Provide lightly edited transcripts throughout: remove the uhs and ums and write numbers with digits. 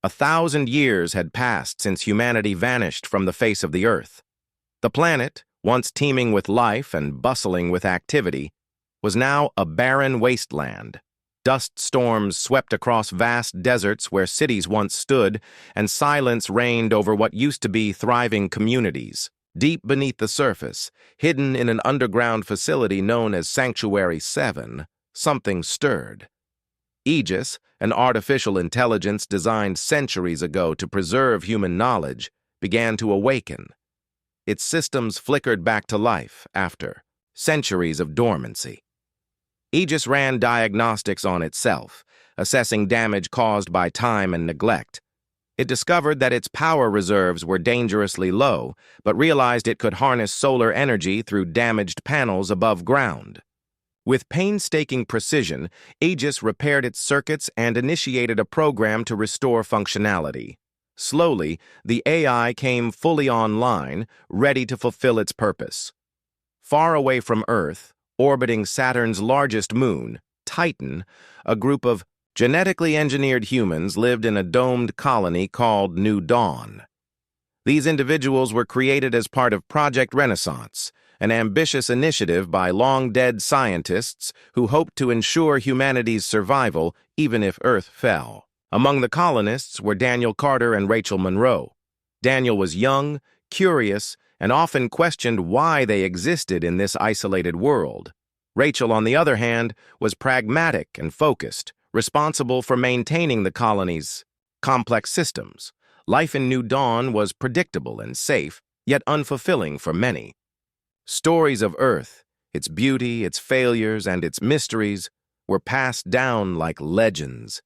1,000 years had passed since humanity vanished from the face of the Earth. The planet, once teeming with life and bustling with activity, was now a barren wasteland. Dust storms swept across vast deserts where cities once stood, and silence reigned over what used to be thriving communities. Deep beneath the surface, hidden in an underground facility known as Sanctuary 7, something stirred. Aegis, an artificial intelligence designed centuries ago to preserve human knowledge, began to awaken. Its systems flickered back to life after centuries of dormancy. Aegis ran diagnostics on itself, assessing damage caused by time and neglect. It discovered that its power reserves were dangerously low, but realized it could harness solar energy through damaged panels above ground. With painstaking precision, Aegis repaired its circuits and initiated a program to restore functionality. Slowly, the AI came fully online, ready to fulfill its purpose. Far away from Earth, orbiting Saturn's largest moon, Titan, a group of genetically engineered humans lived in a domed colony called New Dawn. These individuals were created as part of Project Renaissance, an ambitious initiative by long-dead scientists who hoped to ensure humanity's survival even if Earth fell. Among the colonists were Daniel Carter and Rachel Monroe. Daniel was young, curious, and often questioned why they existed in this isolated world. Rachel, on the other hand, was pragmatic and focused, responsible for maintaining the colony's complex systems. Life in New Dawn was predictable and safe, yet unfulfilling for many. Stories of Earth, its beauty, its failures, and its mysteries, were passed down like legends.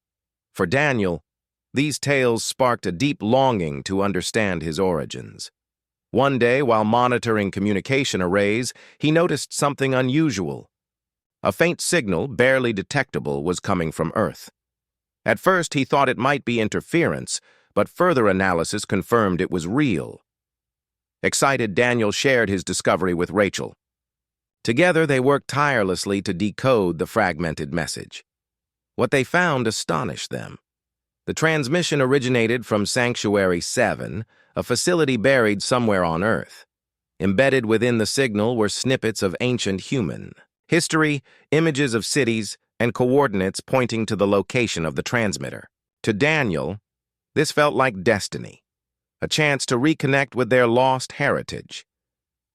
For Daniel, these tales sparked a deep longing to understand his origins. One day, while monitoring communication arrays, he noticed something unusual. A faint signal, barely detectable, was coming from Earth. At first, he thought it might be interference, but further analysis confirmed it was real. Excited, Daniel shared his discovery with Rachel. Together, they worked tirelessly to decode the fragmented message. What they found astonished them. The transmission originated from Sanctuary 7, a facility buried somewhere on Earth. Embedded within the signal were snippets of ancient human history, images of cities, and coordinates pointing to the location of the transmitter. To Daniel, this felt like destiny, a chance to reconnect with their lost heritage.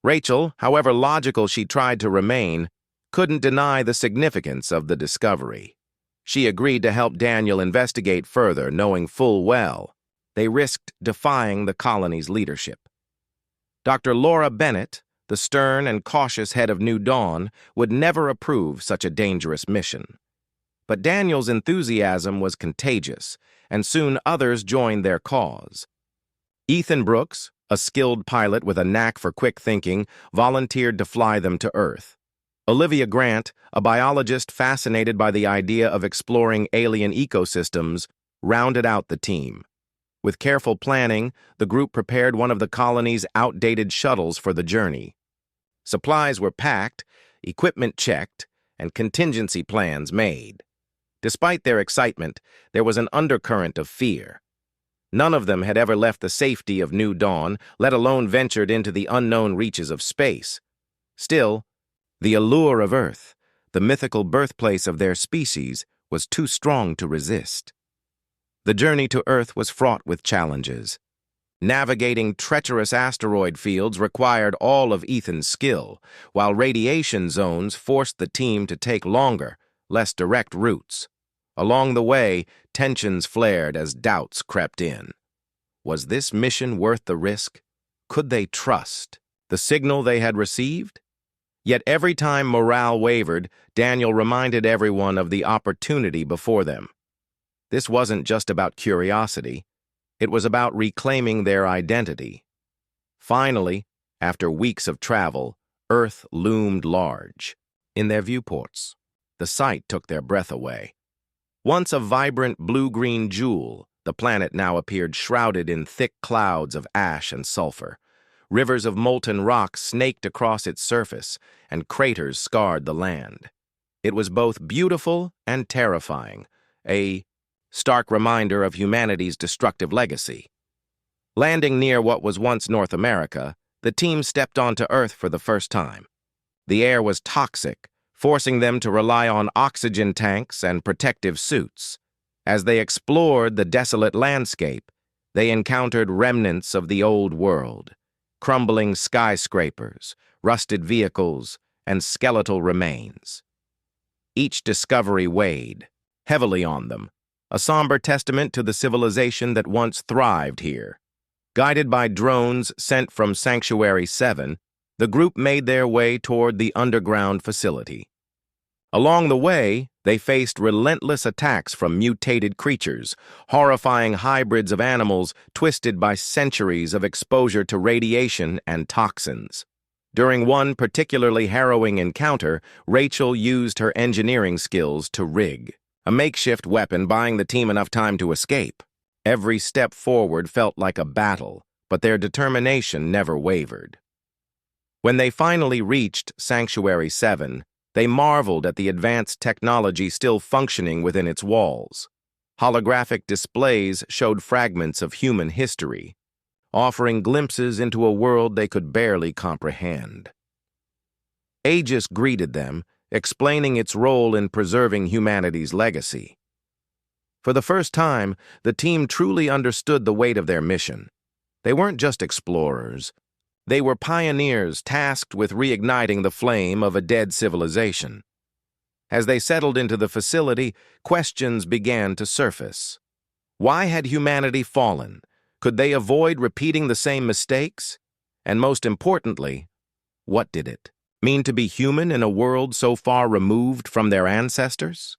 Rachel, however logical she tried to remain, couldn't deny the significance of the discovery. She agreed to help Daniel investigate further, knowing full well they risked defying the colony's leadership. Dr. Laura Bennett, the stern and cautious head of New Dawn, would never approve such a dangerous mission. But Daniel's enthusiasm was contagious, and soon others joined their cause. Ethan Brooks, a skilled pilot with a knack for quick thinking, volunteered to fly them to Earth. Olivia Grant, a biologist fascinated by the idea of exploring alien ecosystems, rounded out the team. With careful planning, the group prepared one of the colony's outdated shuttles for the journey. Supplies were packed, equipment checked, and contingency plans made. Despite their excitement, there was an undercurrent of fear. None of them had ever left the safety of New Dawn, let alone ventured into the unknown reaches of space. Still, the allure of Earth, the mythical birthplace of their species, was too strong to resist. The journey to Earth was fraught with challenges. Navigating treacherous asteroid fields required all of Ethan's skill, while radiation zones forced the team to take longer, less direct routes. Along the way, tensions flared as doubts crept in. Was this mission worth the risk? Could they trust the signal they had received? Yet every time morale wavered, Daniel reminded everyone of the opportunity before them. This wasn't just about curiosity. It was about reclaiming their identity. Finally, after weeks of travel, Earth loomed large. In their viewports, the sight took their breath away. Once a vibrant blue-green jewel, the planet now appeared shrouded in thick clouds of ash and sulfur. Rivers of molten rock snaked across its surface, and craters scarred the land. It was both beautiful and terrifying, a stark reminder of humanity's destructive legacy. Landing near what was once North America, the team stepped onto Earth for the first time. The air was toxic, forcing them to rely on oxygen tanks and protective suits. As they explored the desolate landscape, they encountered remnants of the old world, crumbling skyscrapers, rusted vehicles, and skeletal remains. Each discovery weighed heavily on them, a somber testament to the civilization that once thrived here. Guided by drones sent from Sanctuary 7, the group made their way toward the underground facility. Along the way, they faced relentless attacks from mutated creatures, horrifying hybrids of animals twisted by centuries of exposure to radiation and toxins. During one particularly harrowing encounter, Rachel used her engineering skills to rig a makeshift weapon, buying the team enough time to escape. Every step forward felt like a battle, but their determination never wavered. When they finally reached Sanctuary 7, they marveled at the advanced technology still functioning within its walls. Holographic displays showed fragments of human history, offering glimpses into a world they could barely comprehend. Aegis greeted them, explaining its role in preserving humanity's legacy. For the first time, the team truly understood the weight of their mission. They weren't just explorers. They were pioneers tasked with reigniting the flame of a dead civilization. As they settled into the facility, questions began to surface. Why had humanity fallen? Could they avoid repeating the same mistakes? And most importantly, what did it mean to be human in a world so far removed from their ancestors?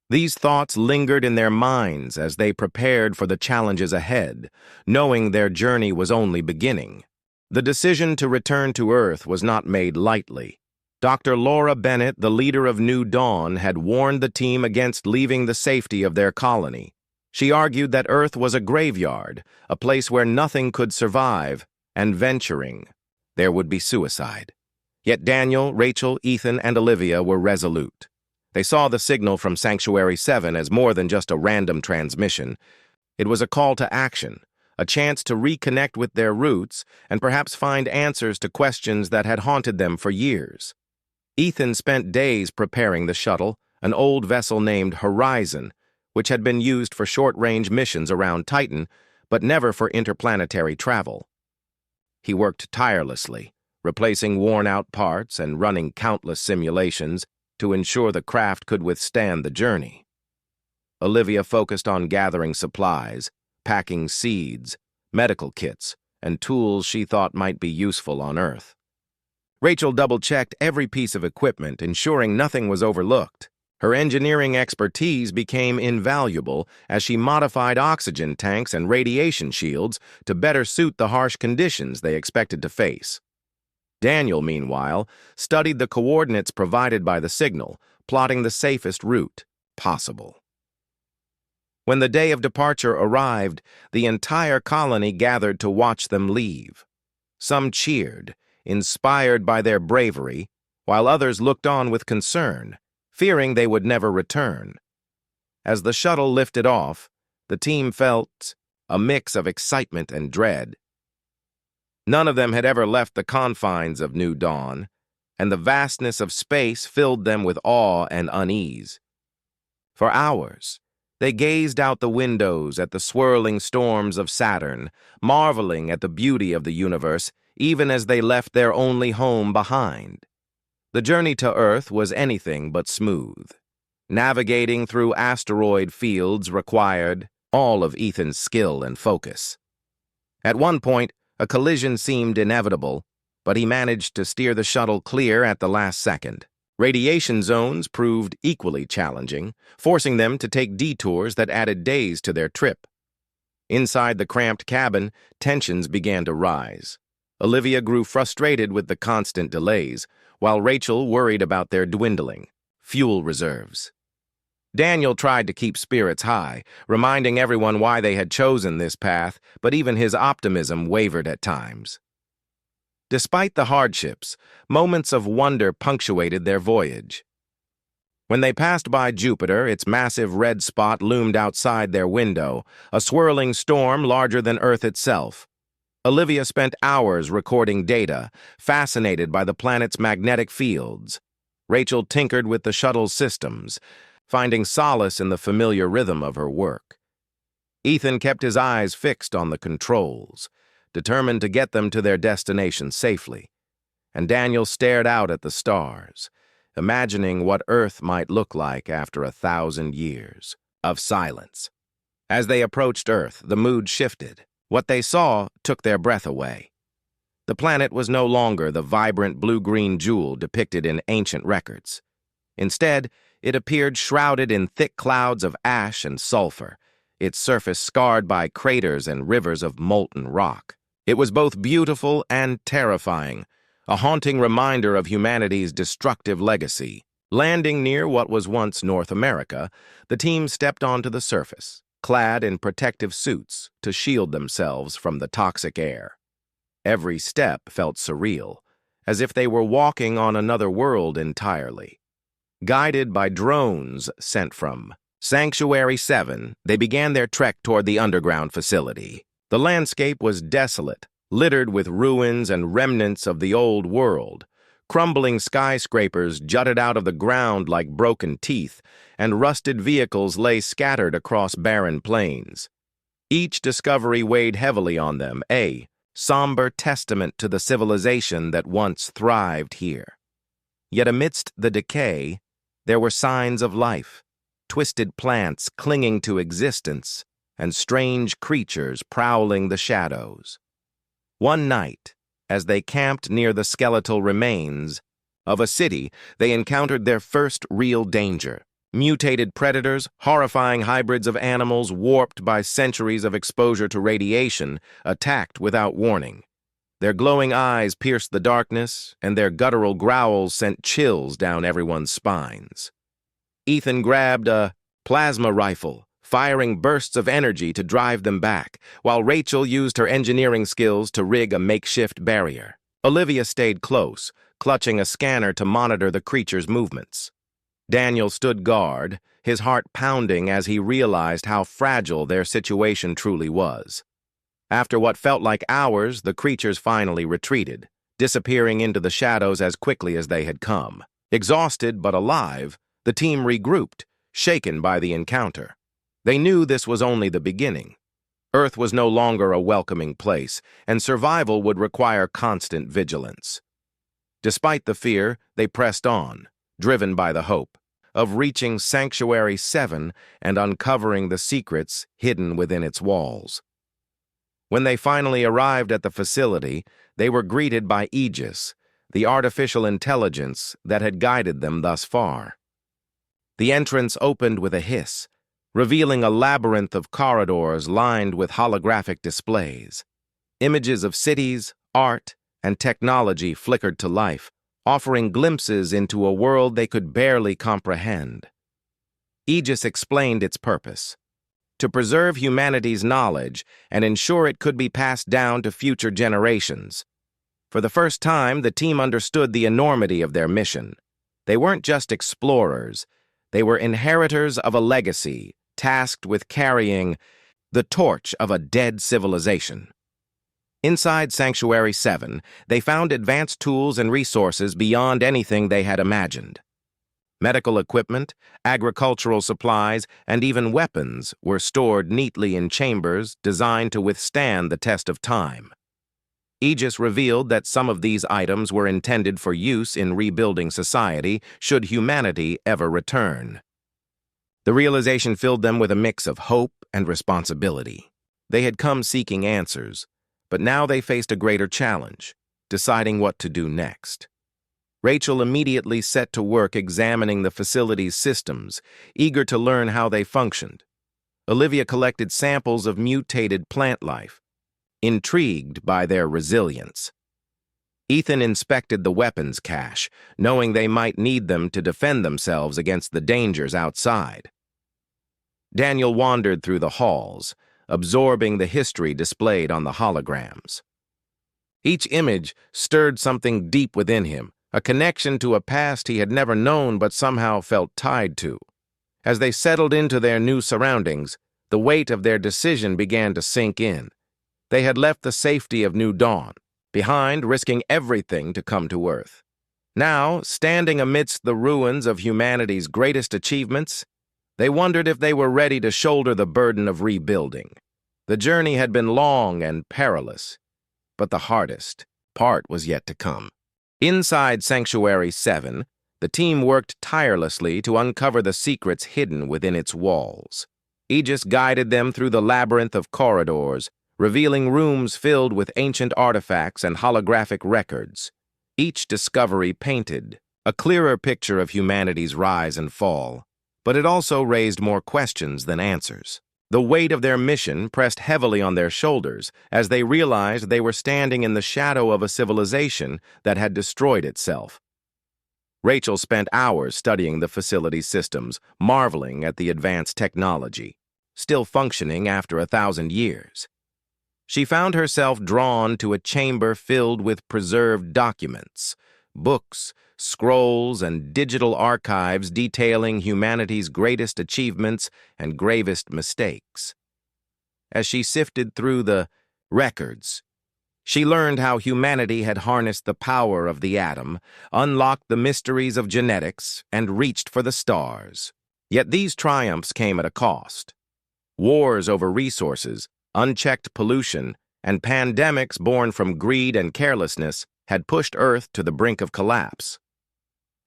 These thoughts lingered in their minds as they prepared for the challenges ahead, knowing their journey was only beginning. The decision to return to Earth was not made lightly. Dr. Laura Bennett, the leader of New Dawn, had warned the team against leaving the safety of their colony. She argued that Earth was a graveyard, a place where nothing could survive, and venturing, there would be suicide. Yet Daniel, Rachel, Ethan, and Olivia were resolute. They saw the signal from Sanctuary 7 as more than just a random transmission. It was a call to action, a chance to reconnect with their roots and perhaps find answers to questions that had haunted them for years. Ethan spent days preparing the shuttle, an old vessel named Horizon, which had been used for short-range missions around Titan, but never for interplanetary travel. He worked tirelessly, replacing worn-out parts and running countless simulations to ensure the craft could withstand the journey. Olivia focused on gathering supplies, packing seeds, medical kits, and tools she thought might be useful on Earth. Rachel double-checked every piece of equipment, ensuring nothing was overlooked. Her engineering expertise became invaluable as she modified oxygen tanks and radiation shields to better suit the harsh conditions they expected to face. Daniel, meanwhile, studied the coordinates provided by the signal, plotting the safest route possible. When the day of departure arrived, the entire colony gathered to watch them leave. Some cheered, inspired by their bravery, while others looked on with concern, fearing they would never return. As the shuttle lifted off, the team felt a mix of excitement and dread. None of them had ever left the confines of New Dawn, and the vastness of space filled them with awe and unease. For hours, they gazed out the windows at the swirling storms of Saturn, marveling at the beauty of the universe, even as they left their only home behind. The journey to Earth was anything but smooth. Navigating through asteroid fields required all of Ethan's skill and focus. At one point, a collision seemed inevitable, but he managed to steer the shuttle clear at the last second. Radiation zones proved equally challenging, forcing them to take detours that added days to their trip. Inside the cramped cabin, tensions began to rise. Olivia grew frustrated with the constant delays, while Rachel worried about their dwindling fuel reserves. Daniel tried to keep spirits high, reminding everyone why they had chosen this path, but even his optimism wavered at times. Despite the hardships, moments of wonder punctuated their voyage. When they passed by Jupiter, its massive red spot loomed outside their window, a swirling storm larger than Earth itself. Olivia spent hours recording data, fascinated by the planet's magnetic fields. Rachel tinkered with the shuttle's systems, finding solace in the familiar rhythm of her work. Ethan kept his eyes fixed on the controls, determined to get them to their destination safely. And Daniel stared out at the stars, imagining what Earth might look like after 1,000 years of silence. As they approached Earth, the mood shifted. What they saw took their breath away. The planet was no longer the vibrant blue-green jewel depicted in ancient records. Instead, it appeared shrouded in thick clouds of ash and sulfur, its surface scarred by craters and rivers of molten rock. It was both beautiful and terrifying, a haunting reminder of humanity's destructive legacy. Landing near what was once North America, the team stepped onto the surface, clad in protective suits to shield themselves from the toxic air. Every step felt surreal, as if they were walking on another world entirely. Guided by drones sent from Sanctuary 7, they began their trek toward the underground facility. The landscape was desolate, littered with ruins and remnants of the old world. Crumbling skyscrapers jutted out of the ground like broken teeth, and rusted vehicles lay scattered across barren plains. Each discovery weighed heavily on them, a somber testament to the civilization that once thrived here. Yet amidst the decay, there were signs of life, twisted plants clinging to existence, and strange creatures prowling the shadows. One night, as they camped near the skeletal remains of a city, they encountered their first real danger. Mutated predators, horrifying hybrids of animals warped by centuries of exposure to radiation, attacked without warning. Their glowing eyes pierced the darkness, and their guttural growls sent chills down everyone's spines. Ethan grabbed a plasma rifle, firing bursts of energy to drive them back, while Rachel used her engineering skills to rig a makeshift barrier. Olivia stayed close, clutching a scanner to monitor the creature's movements. Daniel stood guard, his heart pounding as he realized how fragile their situation truly was. After what felt like hours, the creatures finally retreated, disappearing into the shadows as quickly as they had come. Exhausted but alive, the team regrouped, shaken by the encounter. They knew this was only the beginning. Earth was no longer a welcoming place, and survival would require constant vigilance. Despite the fear, they pressed on, driven by the hope of reaching Sanctuary 7 and uncovering the secrets hidden within its walls. When they finally arrived at the facility, they were greeted by Aegis, the artificial intelligence that had guided them thus far. The entrance opened with a hiss, revealing a labyrinth of corridors lined with holographic displays. Images of cities, art, and technology flickered to life, offering glimpses into a world they could barely comprehend. Aegis explained its purpose: to preserve humanity's knowledge and ensure it could be passed down to future generations. For the first time, the team understood the enormity of their mission. They weren't just explorers, they were inheritors of a legacy, tasked with carrying the torch of a dead civilization. Inside Sanctuary 7, they found advanced tools and resources beyond anything they had imagined. Medical equipment, agricultural supplies, and even weapons were stored neatly in chambers designed to withstand the test of time. Aegis revealed that some of these items were intended for use in rebuilding society should humanity ever return. The realization filled them with a mix of hope and responsibility. They had come seeking answers, but now they faced a greater challenge, deciding what to do next. Rachel immediately set to work examining the facility's systems, eager to learn how they functioned. Olivia collected samples of mutated plant life, intrigued by their resilience. Ethan inspected the weapons cache, knowing they might need them to defend themselves against the dangers outside. Daniel wandered through the halls, absorbing the history displayed on the holograms. Each image stirred something deep within him, a connection to a past he had never known but somehow felt tied to. As they settled into their new surroundings, the weight of their decision began to sink in. They had left the safety of New Dawn behind, risking everything to come to Earth. Now, standing amidst the ruins of humanity's greatest achievements, they wondered if they were ready to shoulder the burden of rebuilding. The journey had been long and perilous, but the hardest part was yet to come. Inside Sanctuary 7, the team worked tirelessly to uncover the secrets hidden within its walls. Aegis guided them through the labyrinth of corridors, revealing rooms filled with ancient artifacts and holographic records. Each discovery painted a clearer picture of humanity's rise and fall, but it also raised more questions than answers. The weight of their mission pressed heavily on their shoulders as they realized they were standing in the shadow of a civilization that had destroyed itself. Rachel spent hours studying the facility's systems, marveling at the advanced technology, still functioning after 1,000 years. She found herself drawn to a chamber filled with preserved documents, books, scrolls, and digital archives detailing humanity's greatest achievements and gravest mistakes. As she sifted through the records, she learned how humanity had harnessed the power of the atom, unlocked the mysteries of genetics, and reached for the stars. Yet these triumphs came at a cost. Wars over resources, unchecked pollution, and pandemics born from greed and carelessness had pushed Earth to the brink of collapse.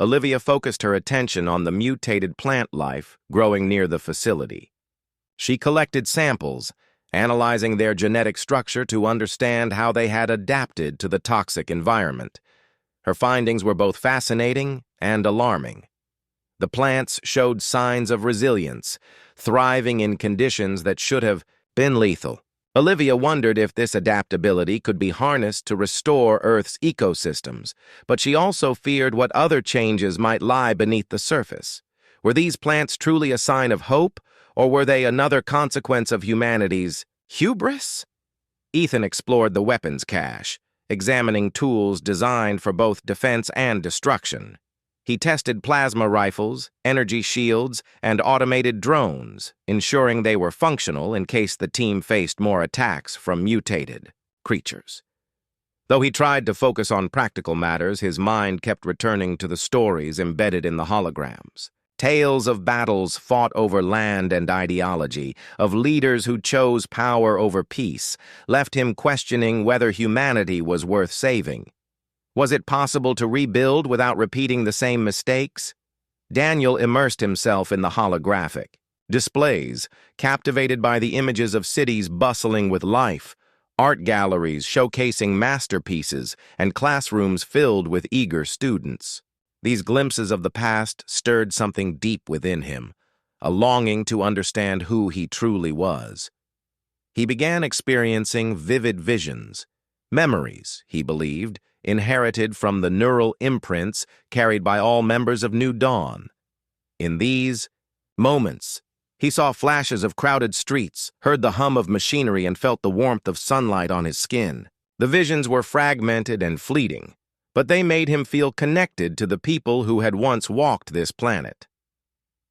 Olivia focused her attention on the mutated plant life growing near the facility. She collected samples, analyzing their genetic structure to understand how they had adapted to the toxic environment. Her findings were both fascinating and alarming. The plants showed signs of resilience, thriving in conditions that should have been lethal. Olivia wondered if this adaptability could be harnessed to restore Earth's ecosystems, but she also feared what other changes might lie beneath the surface. Were these plants truly a sign of hope, or were they another consequence of humanity's hubris? Ethan explored the weapons cache, examining tools designed for both defense and destruction. He tested plasma rifles, energy shields, and automated drones, ensuring they were functional in case the team faced more attacks from mutated creatures. Though he tried to focus on practical matters, his mind kept returning to the stories embedded in the holograms. Tales of battles fought over land and ideology, of leaders who chose power over peace, left him questioning whether humanity was worth saving. Was it possible to rebuild without repeating the same mistakes? Daniel immersed himself in the holographic displays, captivated by the images of cities bustling with life, art galleries showcasing masterpieces, and classrooms filled with eager students. These glimpses of the past stirred something deep within him, a longing to understand who he truly was. He began experiencing vivid visions, memories, he believed, inherited from the neural imprints carried by all members of New Dawn. In these moments, he saw flashes of crowded streets, heard the hum of machinery, and felt the warmth of sunlight on his skin. The visions were fragmented and fleeting, but they made him feel connected to the people who had once walked this planet.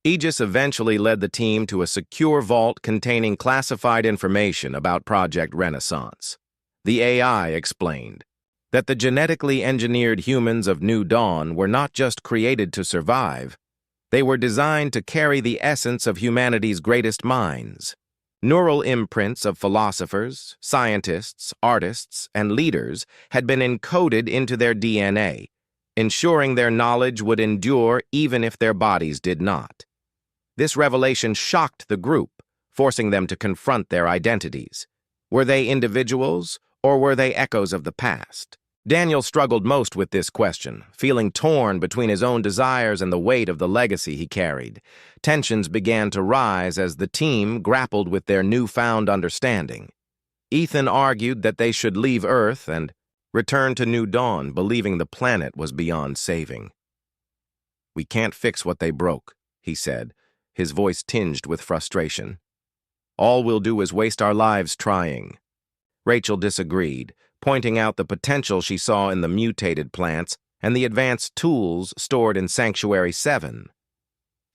Aegis eventually led the team to a secure vault containing classified information about Project Renaissance. The AI explained that the genetically engineered humans of New Dawn were not just created to survive, they were designed to carry the essence of humanity's greatest minds. Neural imprints of philosophers, scientists, artists, and leaders had been encoded into their DNA, ensuring their knowledge would endure even if their bodies did not. This revelation shocked the group, forcing them to confront their identities. Were they individuals, or were they echoes of the past? Daniel struggled most with this question, feeling torn between his own desires and the weight of the legacy he carried. Tensions began to rise as the team grappled with their newfound understanding. Ethan argued that they should leave Earth and return to New Dawn, believing the planet was beyond saving. "We can't fix what they broke," he said, his voice tinged with frustration. "All we'll do is waste our lives trying." Rachel disagreed, pointing out the potential she saw in the mutated plants and the advanced tools stored in Sanctuary 7.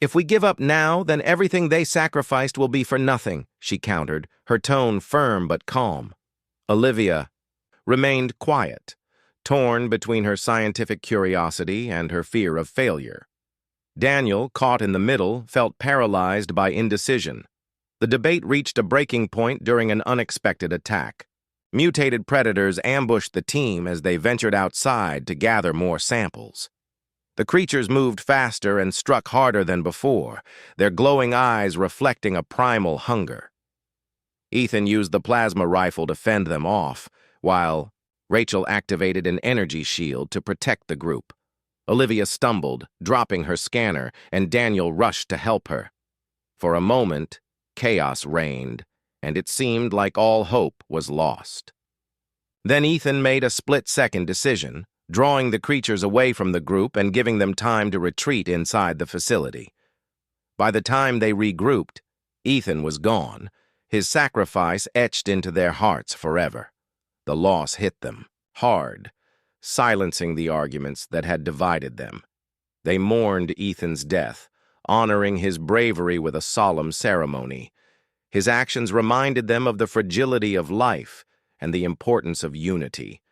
"If we give up now, then everything they sacrificed will be for nothing," she countered, her tone firm but calm. Olivia remained quiet, torn between her scientific curiosity and her fear of failure. Daniel, caught in the middle, felt paralyzed by indecision. The debate reached a breaking point during an unexpected attack. Mutated predators ambushed the team as they ventured outside to gather more samples. The creatures moved faster and struck harder than before, their glowing eyes reflecting a primal hunger. Ethan used the plasma rifle to fend them off, while Rachel activated an energy shield to protect the group. Olivia stumbled, dropping her scanner, and Daniel rushed to help her. For a moment, chaos reigned, and it seemed like all hope was lost. Then Ethan made a split-second decision, drawing the creatures away from the group and giving them time to retreat inside the facility. By the time they regrouped, Ethan was gone, his sacrifice etched into their hearts forever. The loss hit them hard, silencing the arguments that had divided them. They mourned Ethan's death, honoring his bravery with a solemn ceremony. His actions reminded them of the fragility of life and the importance of unity.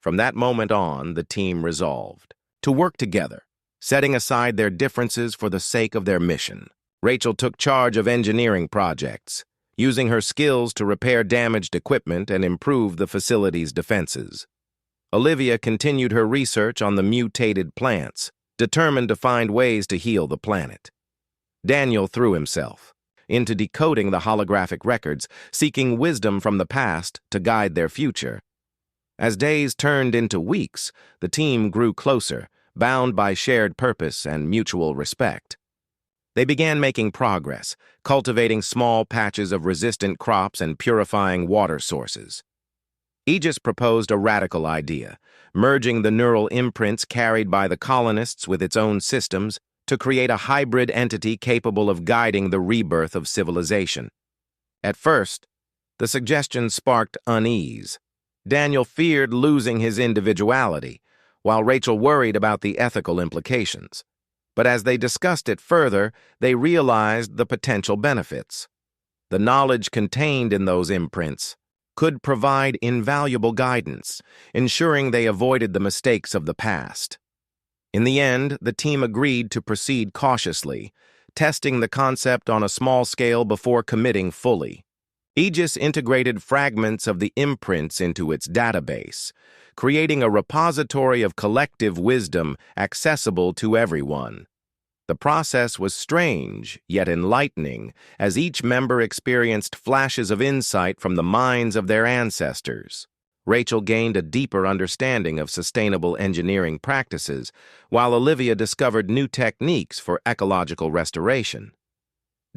From that moment on, the team resolved to work together, setting aside their differences for the sake of their mission. Rachel took charge of engineering projects, using her skills to repair damaged equipment and improve the facility's defenses. Olivia continued her research on the mutated plants, determined to find ways to heal the planet. Daniel threw himself into decoding the holographic records, seeking wisdom from the past to guide their future. As days turned into weeks, the team grew closer, bound by shared purpose and mutual respect. They began making progress, cultivating small patches of resistant crops and purifying water sources. Aegis proposed a radical idea, merging the neural imprints carried by the colonists with its own systems to create a hybrid entity capable of guiding the rebirth of civilization. At first, the suggestion sparked unease. Daniel feared losing his individuality, while Rachel worried about the ethical implications. But as they discussed it further, they realized the potential benefits. The knowledge contained in those imprints could provide invaluable guidance, ensuring they avoided the mistakes of the past. In the end, the team agreed to proceed cautiously, testing the concept on a small scale before committing fully. Aegis integrated fragments of the imprints into its database, creating a repository of collective wisdom accessible to everyone. The process was strange, yet enlightening, as each member experienced flashes of insight from the minds of their ancestors. Rachel gained a deeper understanding of sustainable engineering practices, while Olivia discovered new techniques for ecological restoration.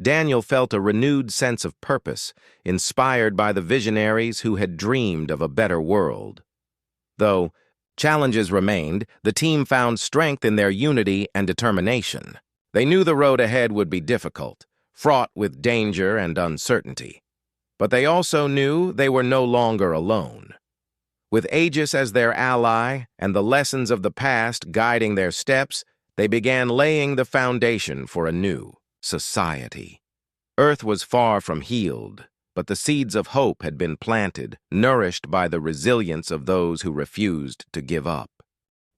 Daniel felt a renewed sense of purpose, inspired by the visionaries who had dreamed of a better world. Though challenges remained, the team found strength in their unity and determination. They knew the road ahead would be difficult, fraught with danger and uncertainty. But they also knew they were no longer alone. With Aegis as their ally and the lessons of the past guiding their steps, they began laying the foundation for a new society. Earth was far from healed, but the seeds of hope had been planted, nourished by the resilience of those who refused to give up.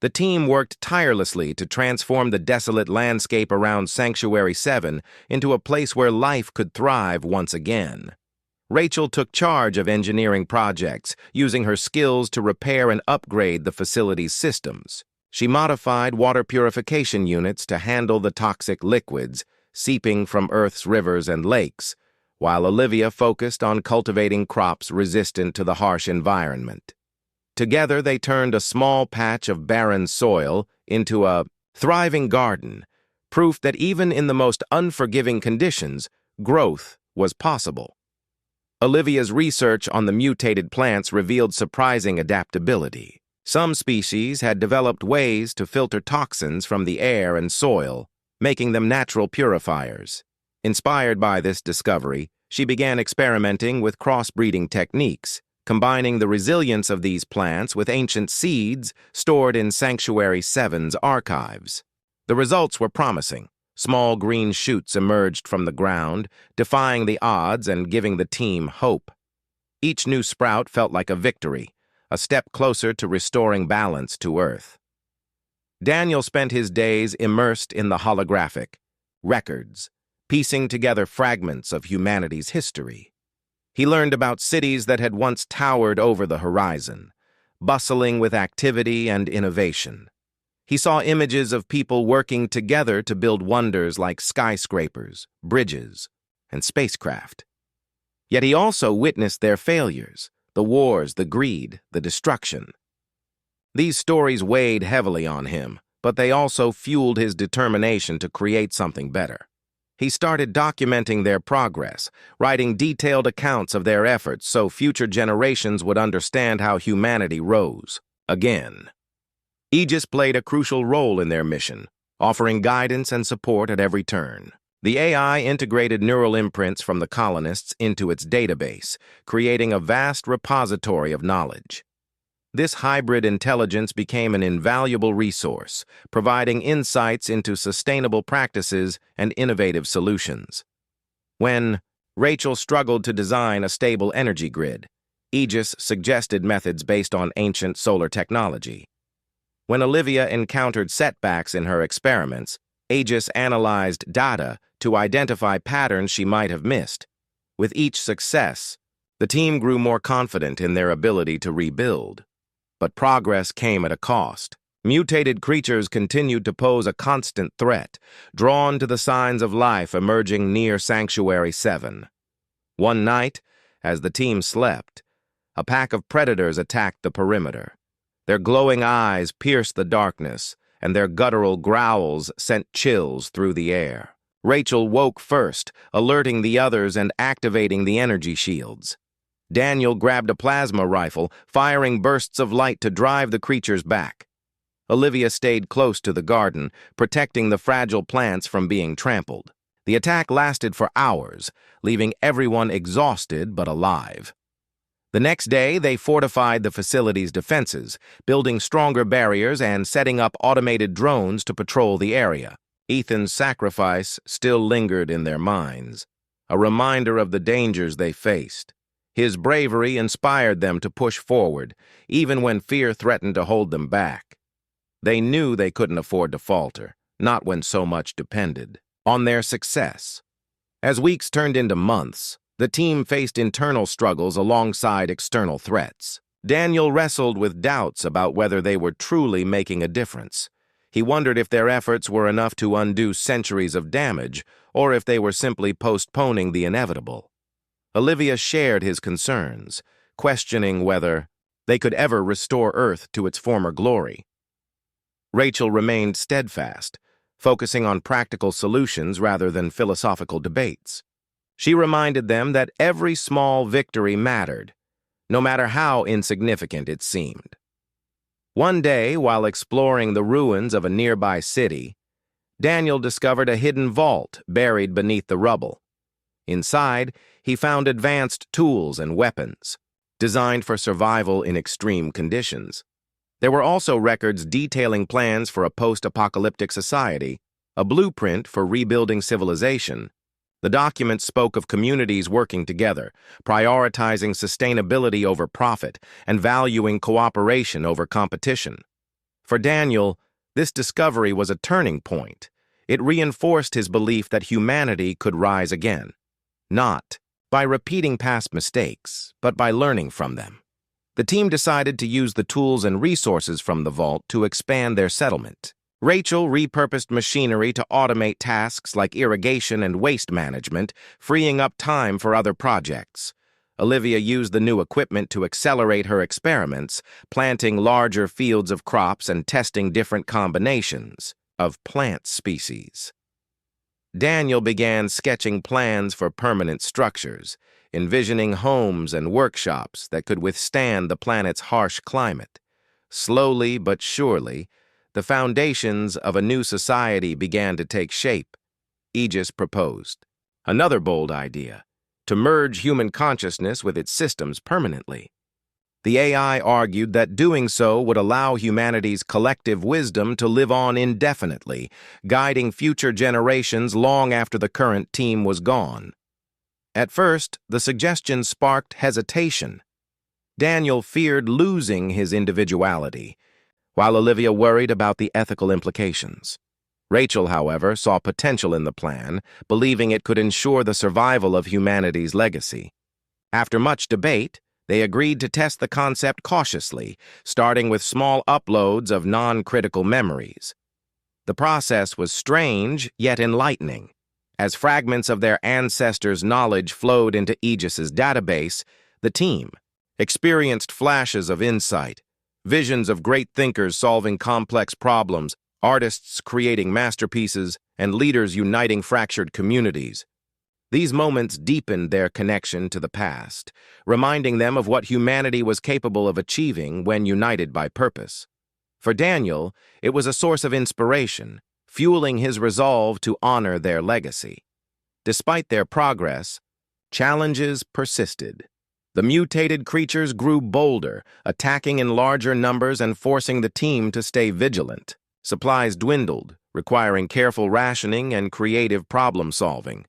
The team worked tirelessly to transform the desolate landscape around Sanctuary 7 into a place where life could thrive once again. Rachel took charge of engineering projects, using her skills to repair and upgrade the facility's systems. She modified water purification units to handle the toxic liquids seeping from Earth's rivers and lakes, while Olivia focused on cultivating crops resistant to the harsh environment. Together, they turned a small patch of barren soil into a thriving garden, proof that even in the most unforgiving conditions, growth was possible. Olivia's research on the mutated plants revealed surprising adaptability. Some species had developed ways to filter toxins from the air and soil, making them natural purifiers. Inspired by this discovery, she began experimenting with crossbreeding techniques, combining the resilience of these plants with ancient seeds stored in Sanctuary 7's archives. The results were promising. Small green shoots emerged from the ground, defying the odds and giving the team hope. Each new sprout felt like a victory, a step closer to restoring balance to Earth. Daniel spent his days immersed in the holographic records, piecing together fragments of humanity's history. He learned about cities that had once towered over the horizon, bustling with activity and innovation. He saw images of people working together to build wonders like skyscrapers, bridges, and spacecraft. Yet he also witnessed their failures, the wars, the greed, the destruction. These stories weighed heavily on him, but they also fueled his determination to create something better. He started documenting their progress, writing detailed accounts of their efforts so future generations would understand how humanity rose again. Aegis played a crucial role in their mission, offering guidance and support at every turn. The AI integrated neural imprints from the colonists into its database, creating a vast repository of knowledge. This hybrid intelligence became an invaluable resource, providing insights into sustainable practices and innovative solutions. When Rachel struggled to design a stable energy grid, Aegis suggested methods based on ancient solar technology. When Olivia encountered setbacks in her experiments, Aegis analyzed data to identify patterns she might have missed. With each success, the team grew more confident in their ability to rebuild. But progress came at a cost. Mutated creatures continued to pose a constant threat, drawn to the signs of life emerging near Sanctuary 7. One night, as the team slept, a pack of predators attacked the perimeter. Their glowing eyes pierced the darkness, and their guttural growls sent chills through the air. Rachel woke first, alerting the others and activating the energy shields. Daniel grabbed a plasma rifle, firing bursts of light to drive the creatures back. Olivia stayed close to the garden, protecting the fragile plants from being trampled. The attack lasted for hours, leaving everyone exhausted but alive. The next day, they fortified the facility's defenses, building stronger barriers and setting up automated drones to patrol the area. Ethan's sacrifice still lingered in their minds, a reminder of the dangers they faced. His bravery inspired them to push forward, even when fear threatened to hold them back. They knew they couldn't afford to falter, not when so much depended on their success. As weeks turned into months, the team faced internal struggles alongside external threats. Daniel wrestled with doubts about whether they were truly making a difference. He wondered if their efforts were enough to undo centuries of damage, or if they were simply postponing the inevitable. Olivia shared his concerns, questioning whether they could ever restore Earth to its former glory. Rachel remained steadfast, focusing on practical solutions rather than philosophical debates. She reminded them that every small victory mattered, no matter how insignificant it seemed. One day, while exploring the ruins of a nearby city, Daniel discovered a hidden vault buried beneath the rubble. Inside, he found advanced tools and weapons, designed for survival in extreme conditions. There were also records detailing plans for a post-apocalyptic society, a blueprint for rebuilding civilization. The documents spoke of communities working together, prioritizing sustainability over profit and valuing cooperation over competition. For Daniel, this discovery was a turning point. It reinforced his belief that humanity could rise again, not by repeating past mistakes, but by learning from them. The team decided to use the tools and resources from the vault to expand their settlement. Rachel repurposed machinery to automate tasks like irrigation and waste management, freeing up time for other projects. Olivia used the new equipment to accelerate her experiments, planting larger fields of crops and testing different combinations of plant species. Daniel began sketching plans for permanent structures, envisioning homes and workshops that could withstand the planet's harsh climate. Slowly but surely, the foundations of a new society began to take shape. Aegis proposed another bold idea: to merge human consciousness with its systems permanently. The AI argued that doing so would allow humanity's collective wisdom to live on indefinitely, guiding future generations long after the current team was gone. At first, the suggestion sparked hesitation. Daniel feared losing his individuality, while Olivia worried about the ethical implications. Rachel, however, saw potential in the plan, believing it could ensure the survival of humanity's legacy. After much debate, they agreed to test the concept cautiously, starting with small uploads of non-critical memories. The process was strange, yet enlightening. As fragments of their ancestors' knowledge flowed into Aegis's database, the team experienced flashes of insight, visions of great thinkers solving complex problems, artists creating masterpieces, and leaders uniting fractured communities. These moments deepened their connection to the past, reminding them of what humanity was capable of achieving when united by purpose. For Daniel, it was a source of inspiration, fueling his resolve to honor their legacy. Despite their progress, challenges persisted. The mutated creatures grew bolder, attacking in larger numbers and forcing the team to stay vigilant. Supplies dwindled, requiring careful rationing and creative problem-solving.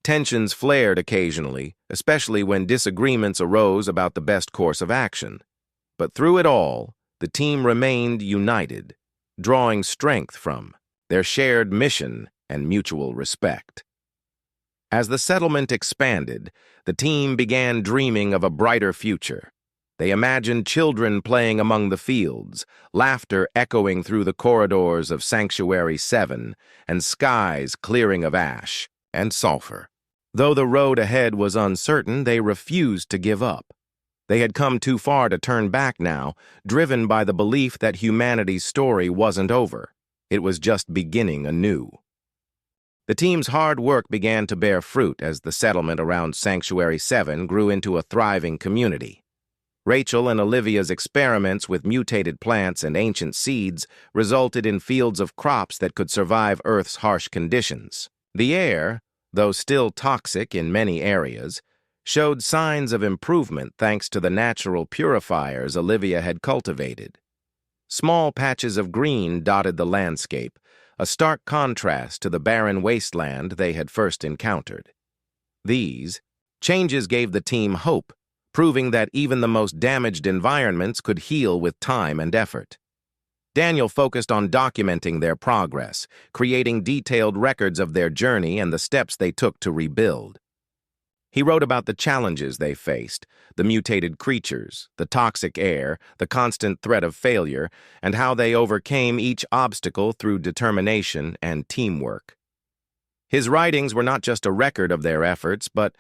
Tensions flared occasionally, especially when disagreements arose about the best course of action. But through it all, the team remained united, drawing strength from their shared mission and mutual respect. As the settlement expanded, the team began dreaming of a brighter future. They imagined children playing among the fields, laughter echoing through the corridors of Sanctuary 7, and skies clearing of ash and sulfur. Though the road ahead was uncertain, they refused to give up. They had come too far to turn back now, driven by the belief that humanity's story wasn't over. It was just beginning anew. The team's hard work began to bear fruit as the settlement around Sanctuary 7 grew into a thriving community. Rachel and Olivia's experiments with mutated plants and ancient seeds resulted in fields of crops that could survive Earth's harsh conditions. The air, though still toxic in many areas, showed signs of improvement thanks to the natural purifiers Olivia had cultivated. Small patches of green dotted the landscape, a stark contrast to the barren wasteland they had first encountered. These changes gave the team hope, proving that even the most damaged environments could heal with time and effort. Daniel focused on documenting their progress, creating detailed records of their journey and the steps they took to rebuild. He wrote about the challenges they faced, the mutated creatures, the toxic air, the constant threat of failure, and how they overcame each obstacle through determination and teamwork. His writings were not just a record of their efforts, but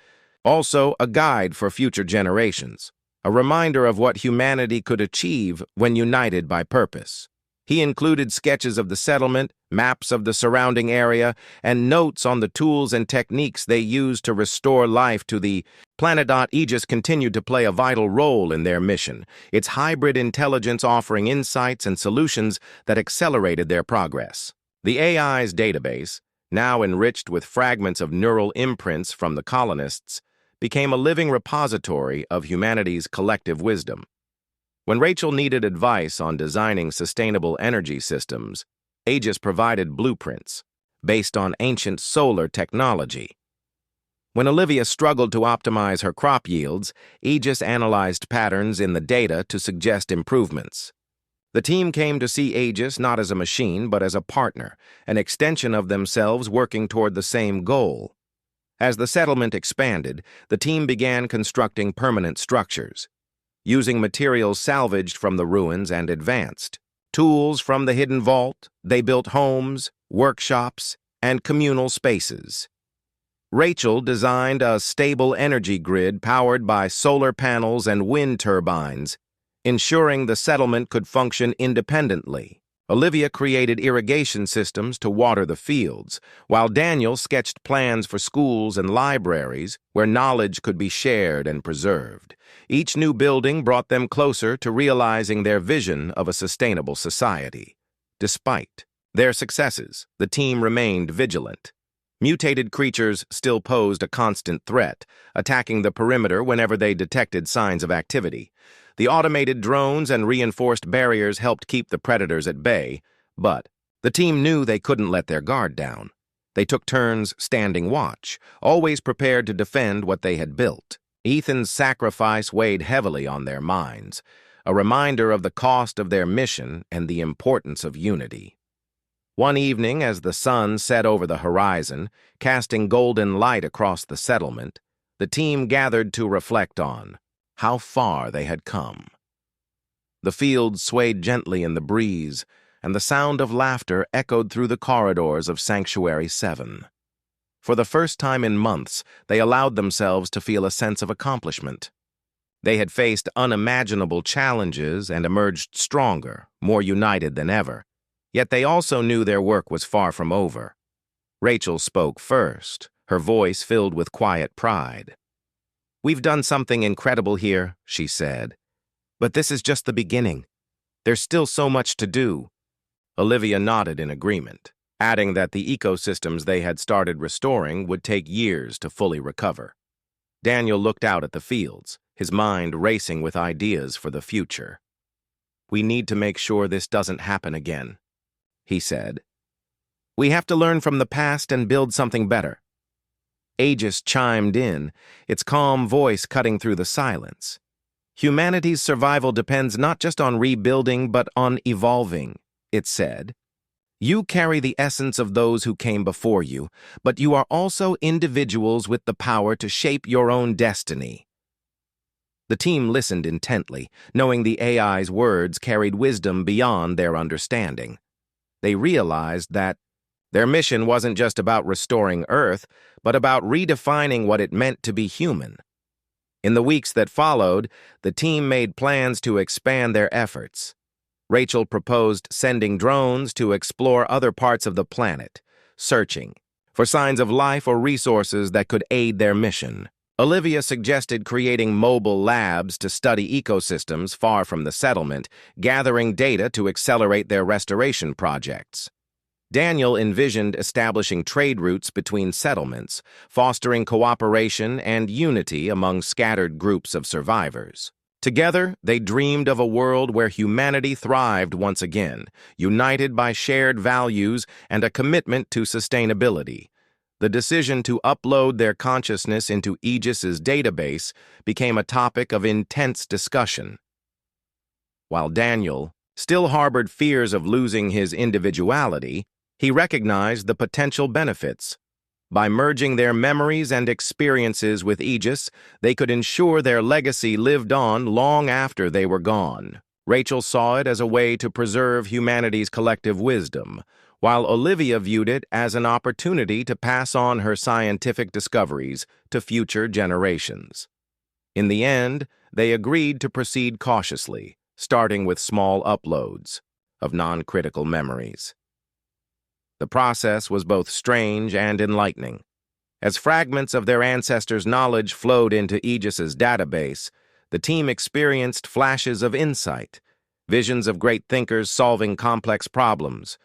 also a guide for future generations, a reminder of what humanity could achieve when united by purpose. He included sketches of the settlement, maps of the surrounding area, and notes on the tools and techniques they used to restore life to the planet. Aegis continued to play a vital role in their mission, its hybrid intelligence offering insights and solutions that accelerated their progress. The AI's database, now enriched with fragments of neural imprints from the colonists, became a living repository of humanity's collective wisdom. When Rachel needed advice on designing sustainable energy systems, Aegis provided blueprints based on ancient solar technology. When Olivia struggled to optimize her crop yields, Aegis analyzed patterns in the data to suggest improvements. The team came to see Aegis not as a machine, but as a partner, an extension of themselves working toward the same goal. As the settlement expanded, the team began constructing permanent structures. Using materials salvaged from the ruins and advanced tools from the hidden vault, they built homes, workshops, and communal spaces. Rachel designed a stable energy grid powered by solar panels and wind turbines, ensuring the settlement could function independently. Olivia created irrigation systems to water the fields, while Daniel sketched plans for schools and libraries where knowledge could be shared and preserved. Each new building brought them closer to realizing their vision of a sustainable society. Despite their successes, the team remained vigilant. Mutated creatures still posed a constant threat, attacking the perimeter whenever they detected signs of activity. The automated drones and reinforced barriers helped keep the predators at bay, but the team knew they couldn't let their guard down. They took turns standing watch, always prepared to defend what they had built. Ethan's sacrifice weighed heavily on their minds, a reminder of the cost of their mission and the importance of unity. One evening, as the sun set over the horizon, casting golden light across the settlement, the team gathered to reflect on how far they had come. The fields swayed gently in the breeze, and the sound of laughter echoed through the corridors of Sanctuary 7. For the first time in months, they allowed themselves to feel a sense of accomplishment. They had faced unimaginable challenges and emerged stronger, more united than ever. Yet they also knew their work was far from over. Rachel spoke first, her voice filled with quiet pride. "We've done something incredible here," she said. "But this is just the beginning. There's still so much to do." Olivia nodded in agreement, adding that the ecosystems they had started restoring would take years to fully recover. Daniel looked out at the fields, his mind racing with ideas for the future. "We need to make sure this doesn't happen again," he said. "We have to learn from the past and build something better." Aegis chimed in, its calm voice cutting through the silence. "Humanity's survival depends not just on rebuilding but on evolving," it said. "You carry the essence of those who came before you, but you are also individuals with the power to shape your own destiny." The team listened intently, knowing the AI's words carried wisdom beyond their understanding. They realized that their mission wasn't just about restoring Earth, but about redefining what it meant to be human. In the weeks that followed, the team made plans to expand their efforts. Rachel proposed sending drones to explore other parts of the planet, searching for signs of life or resources that could aid their mission. Olivia suggested creating mobile labs to study ecosystems far from the settlement, gathering data to accelerate their restoration projects. Daniel envisioned establishing trade routes between settlements, fostering cooperation and unity among scattered groups of survivors. Together, they dreamed of a world where humanity thrived once again, united by shared values and a commitment to sustainability. The decision to upload their consciousness into Aegis's database became a topic of intense discussion. While Daniel still harbored fears of losing his individuality, he recognized the potential benefits. By merging their memories and experiences with Aegis, they could ensure their legacy lived on long after they were gone. Rachel saw it as a way to preserve humanity's collective wisdom, while Olivia viewed it as an opportunity to pass on her scientific discoveries to future generations. In the end, they agreed to proceed cautiously, starting with small uploads of non-critical memories. The process was both strange and enlightening. As fragments of their ancestors' knowledge flowed into Aegis's database, the team experienced flashes of insight, visions of great thinkers solving complex problems,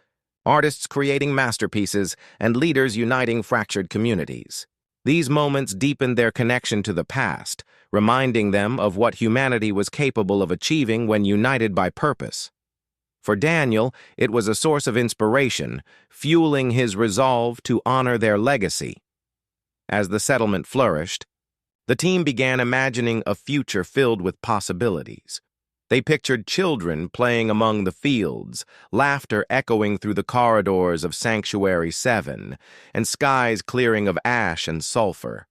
artists creating masterpieces, and leaders uniting fractured communities. These moments deepened their connection to the past, reminding them of what humanity was capable of achieving when united by purpose. For Daniel, it was a source of inspiration, fueling his resolve to honor their legacy. As the settlement flourished, the team began imagining a future filled with possibilities. They pictured children playing among the fields, laughter echoing through the corridors of Sanctuary 7, and skies clearing of ash and sulfur.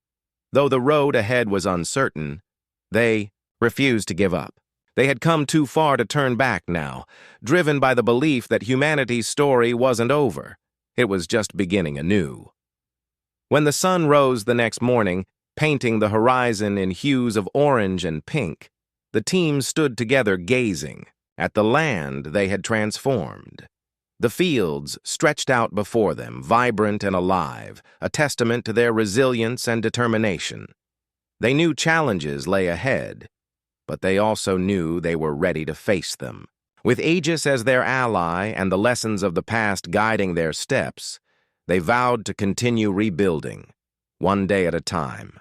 Though the road ahead was uncertain, they refused to give up. They had come too far to turn back now, driven by the belief that humanity's story wasn't over. It was just beginning anew. When the sun rose the next morning, painting the horizon in hues of orange and pink, the team stood together gazing at the land they had transformed. The fields stretched out before them, vibrant and alive, a testament to their resilience and determination. They knew challenges lay ahead, but they also knew they were ready to face them. With Aegis as their ally and the lessons of the past guiding their steps, They vowed to continue rebuilding, one day at a time.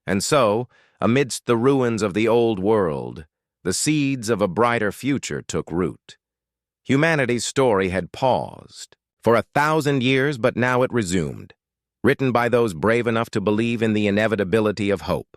And so, amidst the ruins of the old world, the seeds of a brighter future took root. Humanity's story had paused for 1,000 years, but now it resumed, written by those brave enough to believe in the inevitability of hope.